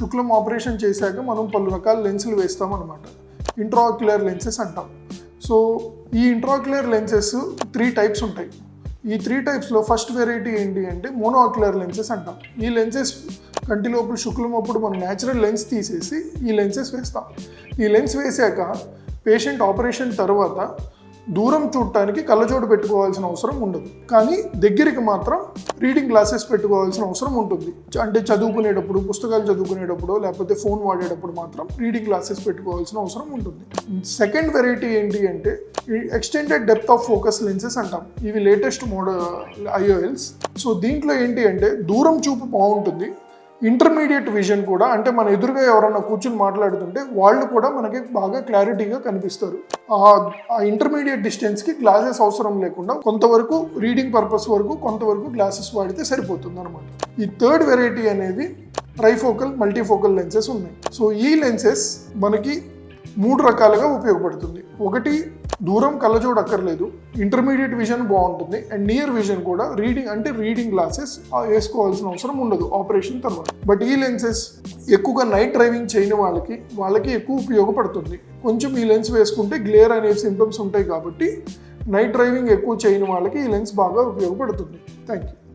శుక్లం operation చేశాక మనం పలు రకాల లెన్సులు వేస్తాం అనమాట. ఇంట్రాక్యులర్ లెన్సెస్ అంటాం. సో ఈ ఇంట్రాక్యులర్ లెన్సెస్ 3 టైప్స్ ఉంటాయి. ఈ 3 టైప్స్లో ఫస్ట్ వెరైటీ ఏంటి అంటే మోనోఆక్యులర్ లెన్సెస్ అంటాం. ఈ లెన్సెస్ కంటి లోపల శుక్లం అప్పుడు మనం న్యాచురల్ లెన్స్ తీసేసి ఈ లెన్సెస్ వేస్తాం. ఈ లెన్స్ వేసాక పేషెంట్ ఆపరేషన్ తర్వాత దూరం చూడటానికి కళ్ళజోడు పెట్టుకోవాల్సిన అవసరం ఉండదు, కానీ దగ్గరికి మాత్రం రీడింగ్ గ్లాసెస్ పెట్టుకోవాల్సిన అవసరం ఉంటుంది. అంటే చదువుకునేటప్పుడు, పుస్తకాలు చదువుకునేటప్పుడు, లేకపోతే ఫోన్ వాడేటప్పుడు మాత్రం రీడింగ్ గ్లాసెస్ పెట్టుకోవాల్సిన అవసరం ఉంటుంది. సెకండ్ వెరైటీ ఏంటి అంటే extended depth of focus lenses అంటాం. ఇవి లేటెస్ట్ మోడల్ IOLs. సో దీంట్లో ఏంటి అంటే దూరం చూపు బాగుంటుంది, ఇంటర్మీడియట్ విజన్ కూడా, అంటే మన ఎదురుగా ఎవరన్నా కూర్చుని మాట్లాడుతుంటే వాళ్ళు కూడా మనకి బాగా క్లారిటీగా కనిపిస్తారు. ఆ ఇంటర్మీడియట్ డిస్టెన్స్కి గ్లాసెస్ అవసరం లేకుండా కొంతవరకు రీడింగ్ పర్పస్ వరకు కొంతవరకు గ్లాసెస్ వాడితే సరిపోతుంది అనమాట. ఈ థర్డ్ వెరైటీ అనేది ట్రైఫోకల్, మల్టీఫోకల్ లెన్సెస్ ఉన్నాయి. సో ఈ లెన్సెస్ మనకి 3 రకాలుగా ఉపయోగపడుతుంది. ఒకటి, దూరం కళ్ళజోడు అక్కర్లేదు, ఇంటర్మీడియట్ విజన్ బాగుంటుంది, అండ్ నియర్ విజన్ కూడా రీడింగ్ గ్లాసెస్ వేసుకోవాల్సిన అవసరం ఉండదు ఆపరేషన్ తర్వాత. బట్ ఈ లెన్సెస్ ఎక్కువగా నైట్ డ్రైవింగ్ చేయని వాళ్ళకి ఎక్కువ ఉపయోగపడుతుంది. కొంచెం ఈ లెన్స్ వేసుకుంటే గ్లేర్ అనే సింటమ్స్ ఉంటాయి కాబట్టి నైట్ డ్రైవింగ్ ఎక్కువ చేయని వాళ్ళకి ఈ లెన్స్ బాగా ఉపయోగపడుతుంది. Thank you.